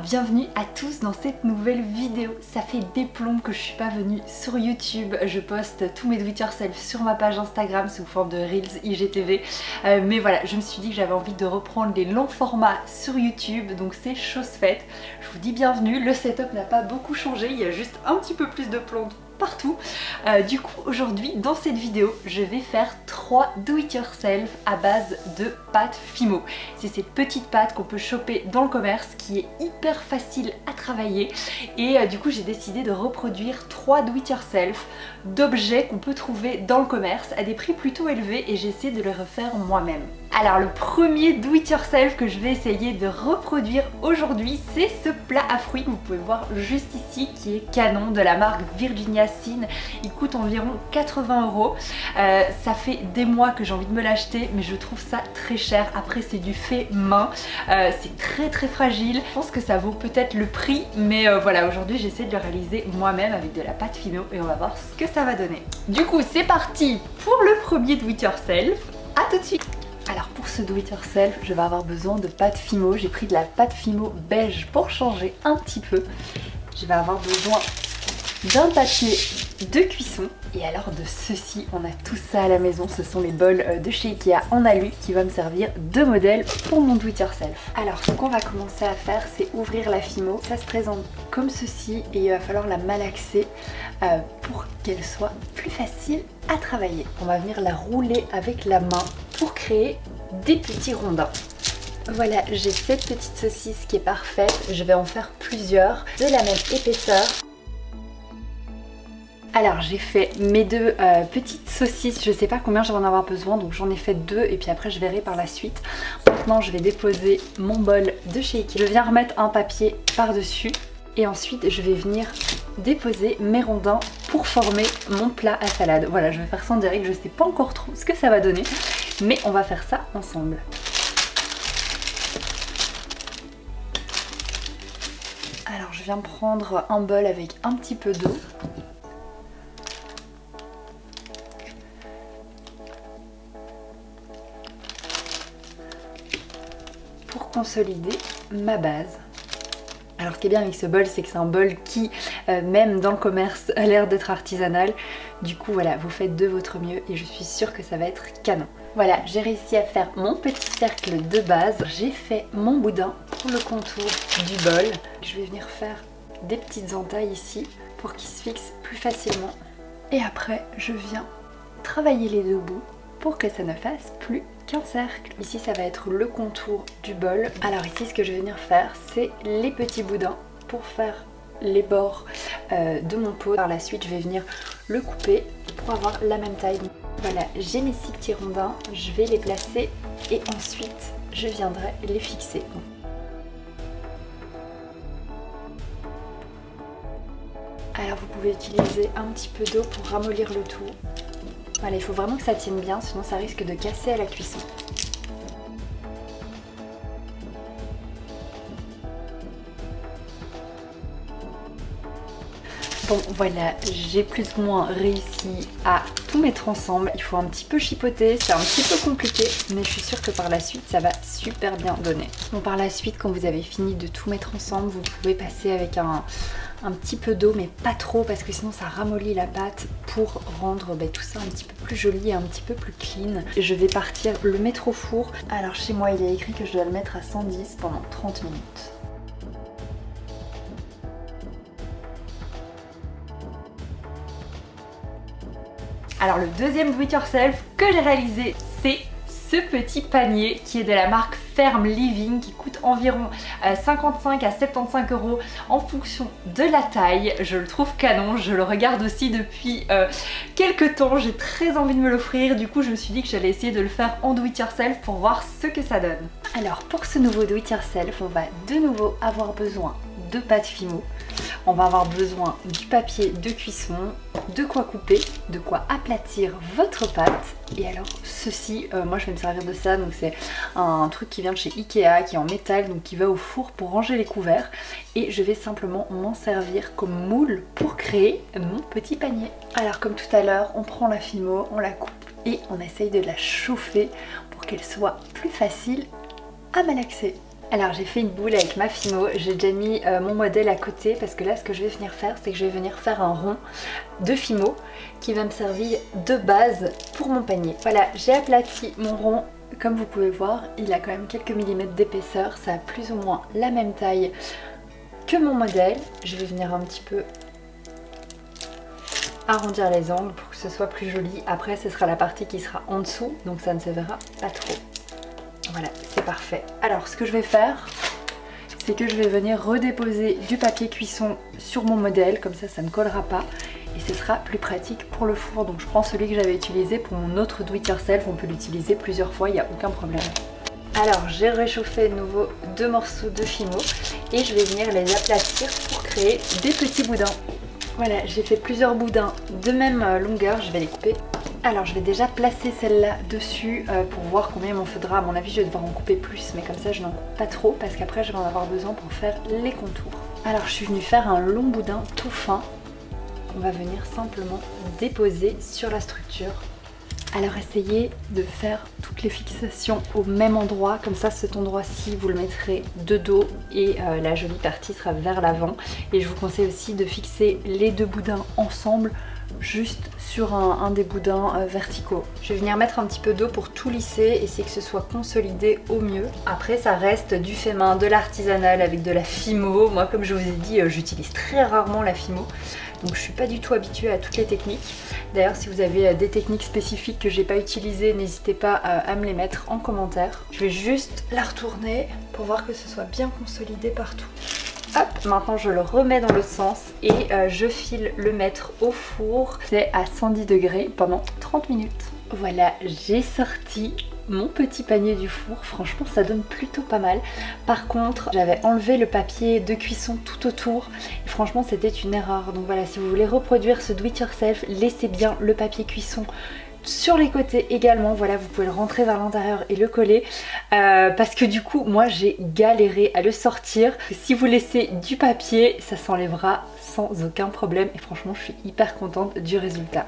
bienvenue à tous dans cette nouvelle vidéo. Ça fait des plombs que je suis pas venue sur YouTube. Je poste tous mes do it yourself sur ma page Instagram sous forme de Reels IGTV. Mais voilà, je me suis dit que j'avais envie de reprendre les longs formats sur YouTube, donc c'est chose faite. Je vous dis bienvenue, le setup n'a pas beaucoup changé, il y a juste un petit peu plus de plantes partout. Du coup aujourd'hui dans cette vidéo je vais faire 3 do it yourself à base de pâte Fimo. C'est cette petite pâte qu'on peut choper dans le commerce qui est hyper facile à travailler et du coup j'ai décidé de reproduire 3 do it yourself d'objets qu'on peut trouver dans le commerce à des prix plutôt élevés et j'essaie de les refaire moi-même. Alors le premier do it yourself que je vais essayer de reproduire aujourd'hui, c'est ce plat à fruits que vous pouvez voir juste ici qui est canon de la marque Virginia Sin. Il coûte environ 80 €. Ça fait des mois que j'ai envie de me l'acheter mais je trouve ça très cher. Après c'est du fait main, c'est très fragile. Je pense que ça vaut peut-être le prix mais voilà, aujourd'hui j'essaie de le réaliser moi-même avec de la pâte Fimo et on va voir ce que ça va donner. Du coup c'est parti pour le premier do it yourself. À tout de suite. Alors pour ce do it yourself, je vais avoir besoin de pâte Fimo. J'ai pris de la pâte Fimo beige pour changer un petit peu. Je vais avoir besoin d'un papier de cuisson. Et alors de ceci, on a tout ça à la maison. Ce sont les bols de chez Ikea en alu qui va me servir de modèle pour mon do it yourself. Alors ce qu'on va commencer à faire, c'est ouvrir la Fimo. Ça se présente comme ceci et il va falloir la malaxer pour qu'elle soit plus facile à travailler. On va venir la rouler avec la main pour créer des petits rondins. Voilà, j'ai cette petite saucisse qui est parfaite. Je vais en faire plusieurs de la même épaisseur. Alors j'ai fait mes deux petites saucisses, je sais pas combien je vais en avoir besoin donc j'en ai fait 2 et puis après je verrai par la suite. Maintenant je vais déposer mon bol de chez Ikea. Je viens remettre un papier par dessus et ensuite je vais venir déposer mes rondins pour former mon plat à salade. Voilà, je vais faire ça en direct, je sais pas encore trop ce que ça va donner mais on va faire ça ensemble. Alors je viens prendre un bol avec un petit peu d'eau. Pour consolider ma base. Alors ce qui est bien avec ce bol, c'est que c'est un bol qui, même dans le commerce, a l'air d'être artisanal. Du coup voilà, vous faites de votre mieux et je suis sûre que ça va être canon. Voilà, j'ai réussi à faire mon petit cercle de base. J'ai fait mon boudin pour le contour du bol. Je vais venir faire des petites entailles ici pour qu'ils se fixent plus facilement. Et après, je viens travailler les deux bouts pour que ça ne fasse plus qu'un cercle. Ici ça va être le contour du bol. Alors ici ce que je vais venir faire c'est les petits boudins pour faire les bords de mon pot. Par la suite je vais venir le couper pour avoir la même taille. Voilà, j'ai mes 6 petits rondins, je vais les placer et ensuite je viendrai les fixer. Alors vous pouvez utiliser un petit peu d'eau pour ramollir le tout. Voilà, il faut vraiment que ça tienne bien, sinon ça risque de casser à la cuisson. Bon voilà, j'ai plus ou moins réussi à tout mettre ensemble. Il faut un petit peu chipoter, c'est un petit peu compliqué, mais je suis sûre que par la suite ça va super bien donner. Bon, par la suite, quand vous avez fini de tout mettre ensemble, vous pouvez passer avec un petit peu d'eau mais pas trop parce que sinon ça ramollit la pâte pour rendre tout ça un petit peu plus joli et un petit peu plus clean. Je vais partir le mettre au four. Alors chez moi il y a écrit que je dois le mettre à 110 pendant 30 minutes. Alors le deuxième do it yourself que j'ai réalisé c'est ce petit panier qui est de la marque Ferme Living qui coûte environ 55 à 75 € en fonction de la taille. Je le trouve canon, je le regarde aussi depuis quelques temps, j'ai très envie de me l'offrir, du coup je me suis dit que j'allais essayer de le faire en do it yourself pour voir ce que ça donne. Alors pour ce nouveau do it yourself, on va de nouveau avoir besoin de pâte Fimo, on va avoir besoin du papier de cuisson, de quoi couper, de quoi aplatir votre pâte. Et alors ceci, moi je vais me servir de ça, donc c'est un truc qui vient de chez Ikea, qui est en métal, donc qui va au four pour ranger les couverts. Et je vais simplement m'en servir comme moule pour créer mon petit panier. Alors comme tout à l'heure, on prend la Fimo, on la coupe et on essaye de la chauffer pour qu'elle soit plus facile à malaxer. Alors j'ai fait une boule avec ma Fimo, j'ai déjà mis mon modèle à côté parce que là ce que je vais venir faire c'est que je vais venir faire un rond de Fimo qui va me servir de base pour mon panier. Voilà, j'ai aplati mon rond, comme vous pouvez voir il a quand même quelques millimètres d'épaisseur, ça a plus ou moins la même taille que mon modèle. Je vais venir un petit peu arrondir les angles pour que ce soit plus joli. Après ce sera la partie qui sera en dessous donc ça ne se verra pas trop. Voilà, c'est parfait. Alors ce que je vais faire, c'est que je vais venir redéposer du papier cuisson sur mon modèle, comme ça ça ne collera pas et ce sera plus pratique pour le four. Donc je prends celui que j'avais utilisé pour mon autre do it yourself, on peut l'utiliser plusieurs fois, il n'y a aucun problème. Alors j'ai réchauffé de nouveau 2 morceaux de Fimo et je vais venir les aplatir pour créer des petits boudins. Voilà, j'ai fait plusieurs boudins de même longueur, je vais les couper. Alors je vais déjà placer celle-là dessus pour voir combien il m'en faudra. À mon avis je vais devoir en couper plus, mais comme ça je n'en coupe pas trop parce qu'après je vais en avoir besoin pour faire les contours. Alors je suis venue faire un long boudin tout fin qu'on va venir simplement déposer sur la structure. Alors essayez de faire toutes les fixations au même endroit, comme ça cet endroit-ci vous le mettrez de dos et la jolie partie sera vers l'avant. Et je vous conseille aussi de fixer les 2 boudins ensemble juste sur un des boudins verticaux. Je vais venir mettre un petit peu d'eau pour tout lisser, essayer que ce soit consolidé au mieux. Après ça reste du fait main, de l'artisanal avec de la Fimo. Moi comme je vous ai dit j'utilise très rarement la Fimo. Donc je suis pas du tout habituée à toutes les techniques. D'ailleurs si vous avez des techniques spécifiques que j'ai pas utilisées, n'hésitez pas à me les mettre en commentaire. Je vais juste la retourner pour voir que ce soit bien consolidé partout. Hop, maintenant je le remets dans l'autre sens et je file le mettre au four. C'est à 110 degrés pendant 30 minutes. Voilà, j'ai sorti mon petit panier du four. Franchement ça donne plutôt pas mal. Par contre j'avais enlevé le papier de cuisson tout autour et franchement c'était une erreur. Donc voilà, si vous voulez reproduire ce do it yourself, laissez bien le papier cuisson sur les côtés également. Voilà, vous pouvez le rentrer vers l'intérieur et le coller parce que du coup moi j'ai galéré à le sortir. Si vous laissez du papier ça s'enlèvera sans aucun problème et franchement je suis hyper contente du résultat.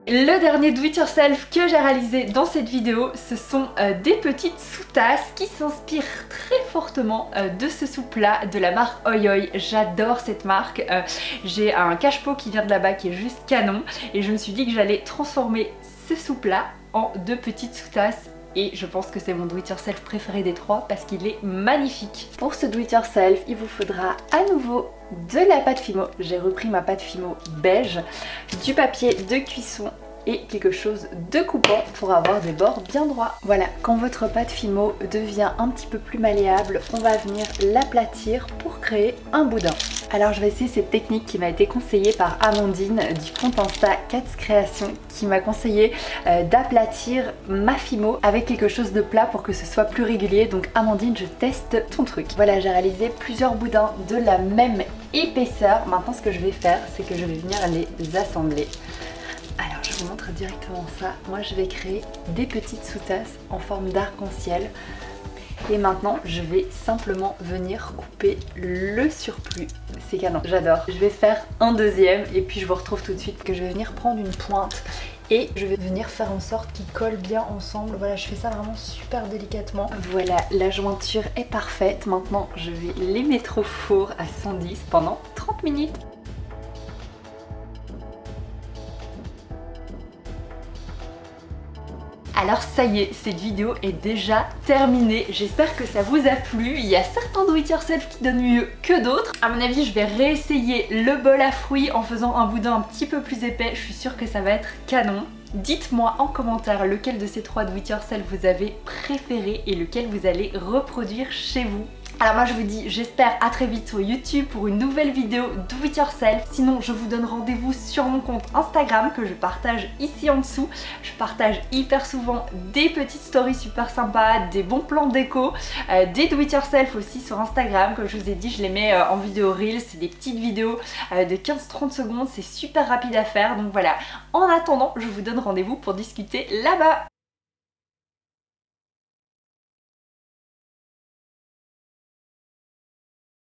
Le dernier do it yourself que j'ai réalisé dans cette vidéo, ce sont des petites sous-tasses qui s'inspirent très fortement de ce soupe-là de la marque Oi Oi. J'adore cette marque. J'ai un cache-pot qui vient de là-bas qui est juste canon et je me suis dit que j'allais transformer ce soupe-là en 2 petites sous-tasses. Et je pense que c'est mon do it yourself préféré des 3 parce qu'il est magnifique. Pour ce do it yourself, il vous faudra à nouveau de la pâte Fimo. J'ai repris ma pâte Fimo beige, du papier de cuisson et quelque chose de coupant pour avoir des bords bien droits. Voilà, quand votre pâte Fimo devient un petit peu plus malléable, on va venir l'aplatir pour créer un boudin. Alors je vais essayer cette technique qui m'a été conseillée par Amandine du compte Insta Cats Création qui m'a conseillé d'aplatir ma Fimo avec quelque chose de plat pour que ce soit plus régulier. Donc Amandine, je teste ton truc. Voilà, j'ai réalisé plusieurs boudins de la même épaisseur. Maintenant ce que je vais faire, c'est que je vais venir les assembler. Alors je vous montre directement ça. Moi je vais créer des petites sous-tasses en forme d'arc-en-ciel. Et maintenant je vais simplement venir couper le surplus. C'est canon, j'adore. Je vais faire un deuxième et puis je vous retrouve tout de suite que je vais venir prendre une pointe et je vais venir faire en sorte qu'ils collent bien ensemble. Voilà, je fais ça vraiment super délicatement. Voilà, la jointure est parfaite. Maintenant je vais les mettre au four à 110 pendant 30 minutes. Alors ça y est, cette vidéo est déjà terminée. J'espère que ça vous a plu. Il y a certains do it yourself qui donnent mieux que d'autres. À mon avis, je vais réessayer le bol à fruits en faisant un boudin un petit peu plus épais. Je suis sûre que ça va être canon. Dites-moi en commentaire lequel de ces 3 do it yourself vous avez préféré et lequel vous allez reproduire chez vous. Alors moi je vous dis, j'espère à très vite sur YouTube pour une nouvelle vidéo do it yourself. Sinon je vous donne rendez-vous sur mon compte Instagram que je partage ici en dessous. Je partage hyper souvent des petites stories super sympas, des bons plans déco, des do it yourself aussi sur Instagram. Comme je vous ai dit, je les mets en vidéo Reels, c'est des petites vidéos de 15-30 secondes, c'est super rapide à faire. Donc voilà, en attendant, je vous donne rendez-vous pour discuter là-bas.